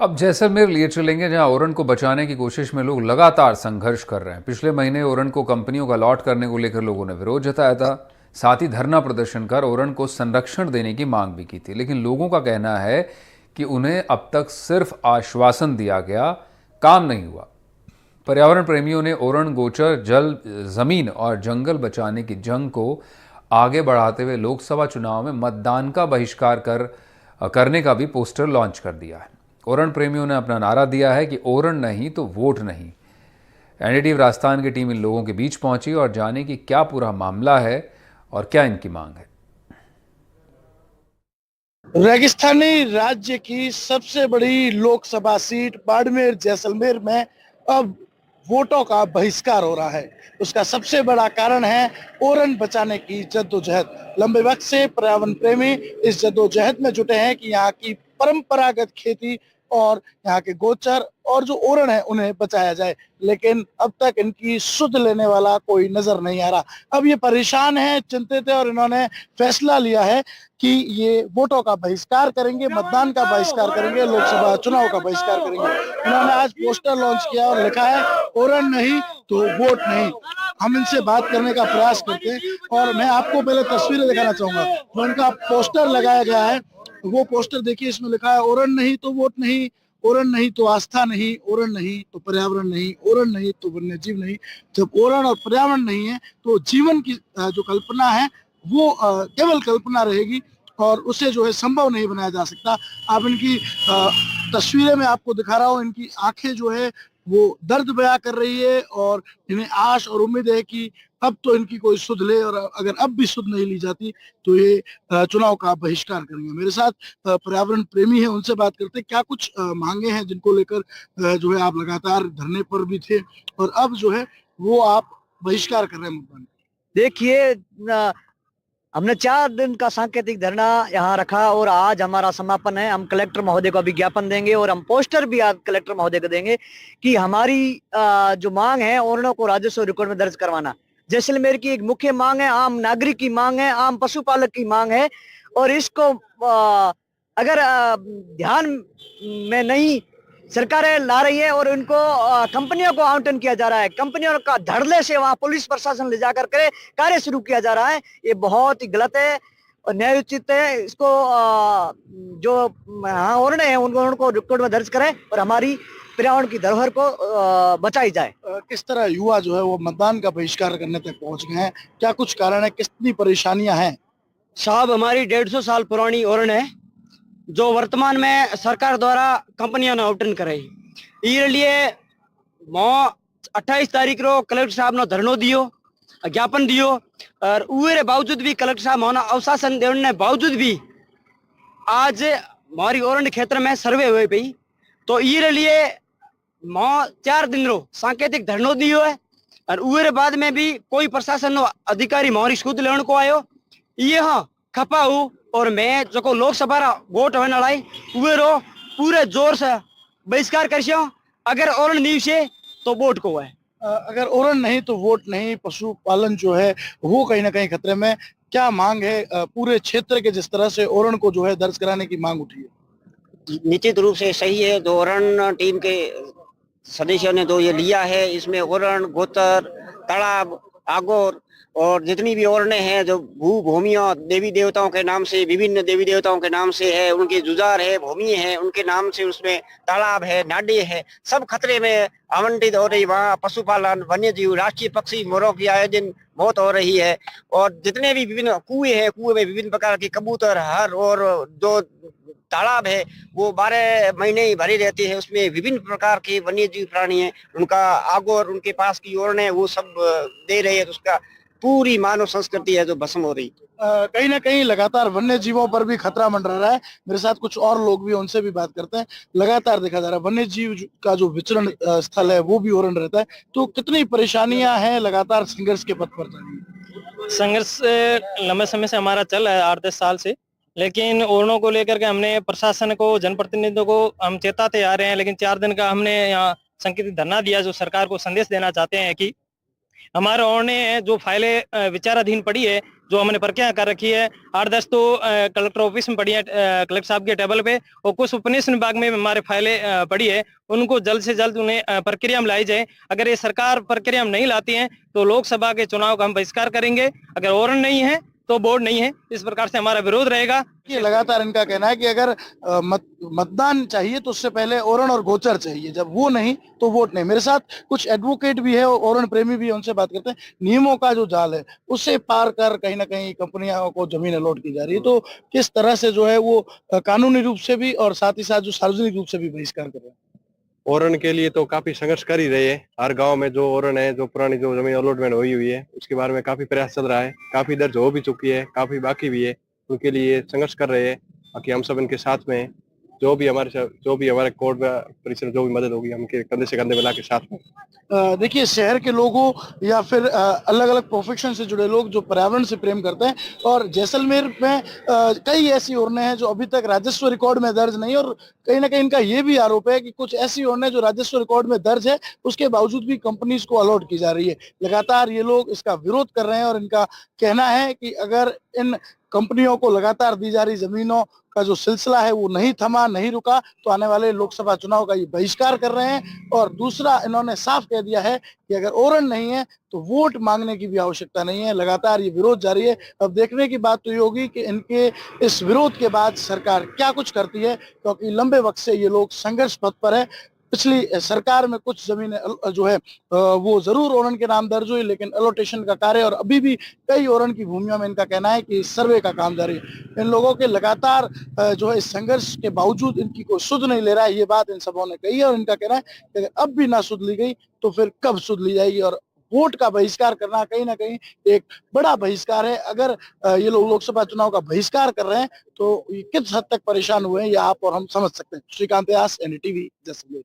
अब जैसलमेर लिए चलेंगे, जहां ओरन को बचाने की कोशिश में लोग लगातार संघर्ष कर रहे हैं। पिछले महीने ओरन को कंपनियों का अलॉट करने को लेकर लोगों ने विरोध जताया था। साथ ही धरना प्रदर्शन कर ओरन को संरक्षण देने की मांग भी की थी, लेकिन लोगों का कहना है कि उन्हें अब तक सिर्फ आश्वासन दिया गया, काम नहीं हुआ। पर्यावरण प्रेमियों ने ओरन गोचर जल, जमीन और जंगल बचाने की जंग को आगे बढ़ाते हुए लोकसभा चुनाव में मतदान का बहिष्कार करने का भी पोस्टर लॉन्च कर दिया है। ओरन प्रेमियों ने अपना नारा दिया है कि ओरन नहीं तो वोट नहीं। एनडीटीवी राजस्थान की टीम इन लोगों के बीच पहुंची और जाने कि क्या पूरा मामला है और क्या इनकी मांग है। रेगिस्तानी राज्य की सबसे बड़ी लोकसभा सीट बाड़मेर जैसलमेर में अब वोटों का बहिष्कार हो रहा है। उसका सबसे बड़ा कारण है ओरन बचाने की जद्दोजहद। लंबे वक्त से पर्यावरण प्रेमी इस जद्दोजहद में जुटे हैं कि यहाँ की परंपरागत खेती और यहाँ के गोचर और जो ओरन है उन्हें बचाया जाए, लेकिन अब तक इनकी सुध लेने वाला कोई नजर नहीं आ रहा। अब ये परेशान है, चिंतित है और इन्होंने फैसला लिया है कि ये वोटों का बहिष्कार करेंगे, मतदान का बहिष्कार करेंगे, लोकसभा चुनाव का बहिष्कार करेंगे। इन्होंने आज पोस्टर लॉन्च किया और लिखा है ओरन नहीं तो वोट नहीं। हम इनसे बात करने का प्रयास करते हैं और मैं आपको पहले तस्वीरें दिखाना चाहूंगा। जो उनका पोस्टर लगाया गया है वो पोस्टर देखिए, इसमें लिखा है ओरन नहीं तो वोट नहीं, ओरन नहीं तो आस्था नहीं, ओरन नहीं तो पर्यावरण नहीं, ओरन नहीं तो वन्य जीव नहीं। जब ओरन और पर्यावरण नहीं है तो जीवन की जो कल्पना है वो केवल कल्पना रहेगी और उसे जो है संभव नहीं बनाया जा सकता। आप इनकी तस्वीरें में आपको दिखा रहा हूँ, इनकी आंखें जो है वो दर्द बयां कर रही है और इन्हें आश और उम्मीद है कि अब तो इनकी कोई सुध ले, और अगर अब भी सुध नहीं ली जाती तो ये चुनाव का बहिष्कार करेंगे। मेरे साथ पर्यावरण प्रेमी है, उनसे बात करते हैं क्या कुछ मांगे हैं जिनको लेकर जो है आप लगातार धरने पर भी थे और अब जो है वो आप बहिष्कार कर रहे हैं मतदान। देखिए, हमने 4 दिन का सांकेतिक धरना यहाँ रखा और आज हमारा समापन है। हम कलेक्टर महोदय को विज्ञापन देंगे और हम पोस्टर भी आज कलेक्टर महोदय को देंगे कि हमारी जो मांग है ओरनों को राजस्व रिकॉर्ड में दर्ज करवाना जैसलमेर की एक मुख्य मांग है, आम नागरिक की मांग है, आम पशुपालक की मांग है। और इसको अगर ध्यान में नहीं सरकारें ला रही है और उनको कंपनियों को आवंटन किया जा रहा है, कंपनियों का धड़ल्ले से वहां पुलिस प्रशासन ले जाकर के कार्य शुरू किया जा रहा है। ये बहुत ही गलत है और न्यायोचित है। इसको जो हाँ ओरने हैं उनको रिकॉर्ड में दर्ज करें और हमारी पर्यावरण की धरोहर को बचाई जाए। किस तरह युवा जो है वो मतदान का बहिष्कार करने तक पहुंच गए हैं, क्या कुछ कारण है, कितनी परेशानियां हैं? साहब, हमारी 150 साल पुरानी ओरन है जो वर्तमान में सरकार द्वारा कंपनियों ने आवंटन करे। ये लिए 28 तारीख रो कलेक्टर साहब ने धरनो दियो, ज्ञापन दियो और उरे बावजूद भी कलेक्टर साहब मोना अवशासन देने बावजूद भी आज हमारी ओरन क्षेत्र में सर्वे हुए पई। तो ये लिए 4 दिन रो सांकेतिक धरनो दियो है और उरे बाद में भी कोई प्रशासन नो अधिकारी हमारी सुध लेने को आयो। ये हाँ खपा हूँ और मैं जो लोकसभा वोट होने वाला है रो पूरे जोर से बहिष्कार कर। अगर ओरन नहीं से तो वोट को है, अगर ओरन नहीं तो वोट नहीं, पशुपालन जो है वो कहीं ना कहीं खतरे में। क्या मांग है पूरे क्षेत्र के, जिस तरह से ओरन को जो है दर्ज कराने की मांग उठी है? निश्चित रूप से सही है। जो ओरन टीम के सदस्यों ने जो ये लिया है, इसमें ओरन, गोतर, तालाब, आगोर और जितनी भी ओरने हैं जो भू भूमियों देवी देवताओं के नाम से, विभिन्न देवी देवताओं के नाम से है, उनके जुजार है, भूमि है उनके नाम से, उसमें तालाब है, नाडे है, सब खतरे में आवंटित हो रही। वहाँ पशुपालन, वन्य जीव, राष्ट्रीय पक्षी मोरों की आयोजन बहुत हो रही है और जितने भी विभिन्न कुएं हैं, कुएं में विभिन्न प्रकार के कबूतर, हर और जो तालाब है वो 12 महीने ही भरी रहती है। उसमें विभिन्न प्रकार के वन्य जीव प्राणी हैं, उनका आगोर, उनके पास की ओरने वो सब दे रही है। तो उसका पूरी मानव संस्कृति है जो भस्म हो रही। कहीं ना कहीं लगातार वन्य जीवों पर भी खतरा मंडरा रहा है। मेरे साथ कुछ और लोग भी, उनसे भी बात करते हैं। लगातार देखा जा रहा है वन्य जीव का जो विचरण स्थल है वो भी ओरन रहता है। तो कितनी परेशानियां हैं, लगातार संघर्ष के पथ पर चल रही है? संघर्ष लंबे समय से हमारा चल रहा है, 8-10 साल से। लेकिन ओरनों को लेकर के हमने प्रशासन को, जनप्रतिनिधियों को हम चेताते आ रहे हैं, लेकिन 4 दिन का हमने यहाँ सांकेतिक धरना दिया जो सरकार को संदेश देना चाहते हैं कि हमारे ओरने जो फाइलें विचाराधीन पड़ी है, जो हमने प्रक्रिया कर रखी है 8-10 तो कलेक्टर ऑफिस में पड़ी है, कलेक्टर साहब के टेबल पे, और कुछ उपनिवेशन विभाग में हमारे फाइलें पड़ी है, उनको जल्द से जल्द उन्हें प्रक्रिया में लाई जाए। अगर ये सरकार प्रक्रिया में नहीं लाती है तो लोकसभा के चुनाव का हम बहिष्कार करेंगे। अगर ओरण नहीं है तो बोर्ड नहीं है, इस प्रकार से हमारा विरोध रहेगा। ये लगातार इनका कहना है कि अगर मतदान चाहिए तो उससे पहले ओरण और गोचर चाहिए, जब वो नहीं तो वोट नहीं। मेरे साथ कुछ एडवोकेट भी है, ओरण प्रेमी भी है, उनसे बात करते हैं। नियमों का जो जाल है उससे पार कर कहीं ना कहीं कंपनियों को जमीन अलॉट की जा रही है, तो किस तरह से जो है वो कानूनी रूप से भी और साथ ही साथ जो सार्वजनिक रूप से भी बहिष्कार कर रहे हैं। ओरण के लिए तो काफी संघर्ष कर ही रहे हैं। हर गांव में जो ओरण है, जो पुरानी जो जमीन अलॉटमेंट हुई है, उसके बारे में काफी प्रयास चल रहा है। काफी दर्ज हो भी चुकी है, काफी बाकी भी है, उनके लिए संघर्ष कर रहे हैं। बाकी हम सब इनके साथ में हैं। जो भी हमारे कोर्ट परिसर जो भी मदद होगी, हम कंधे से कंधे मिला के साथ में। देखिए, शहर के लोगों या फिर अलग अलग प्रोफेशन से जुड़े लोग जो पर्यावरण से प्रेम करते हैं, और जैसलमेर में कई ऐसी ओरनें हैं जो अभी तक राजस्व रिकॉर्ड में दर्ज नहीं, और कहीं ना कहीं इनका ये भी आरोप है कि कुछ ऐसी ओरनें जो राजस्व रिकॉर्ड में दर्ज है उसके बावजूद भी कंपनीज को अलॉट की जा रही है। लगातार ये लोग इसका विरोध कर रहे हैं, और इनका कहना है कि अगर इन कंपनियों को लगातार दी जा रही जमीनों का जो सिलसिला है वो नहीं थमा, नहीं रुका, तो आने वाले लोकसभा चुनाव का ये बहिष्कार कर रहे हैं। और दूसरा, इन्होंने साफ कह दिया है कि अगर ओरण नहीं है तो वोट मांगने की भी आवश्यकता नहीं है। लगातार ये विरोध जारी है। अब देखने की बात तो ये होगी कि इनके इस विरोध के बाद सरकार क्या कुछ करती है, क्योंकि लंबे वक्त से ये लोग संघर्ष पथ पर है। पिछली सरकार में कुछ जमीनें जो है वो जरूर ओरण के नाम दर्ज हुई, लेकिन अलॉटेशन का कार्य, और अभी भी कई ओरण की भूमियों में इनका कहना है कि सर्वे का काम जारी है। इन लोगों के लगातार जो है इस संघर्ष के बावजूद इनकी कोई सुध नहीं ले रहा है, ये बात इन सबों ने कही है। और इनका कहना है कि अगर अब भी ना सुध ली गई तो फिर कब सुध ली जाएगी। और वोट का बहिष्कार करना कहीं ना कहीं एक बड़ा बहिष्कार है। अगर ये लोग लोकसभा चुनाव का बहिष्कार कर रहे हैं तो ये किस हद तक परेशान हुए हैं ये आप और हम समझ सकते हैं। श्रीकांत व्यास, एनडीटीवी, जैसलमेर।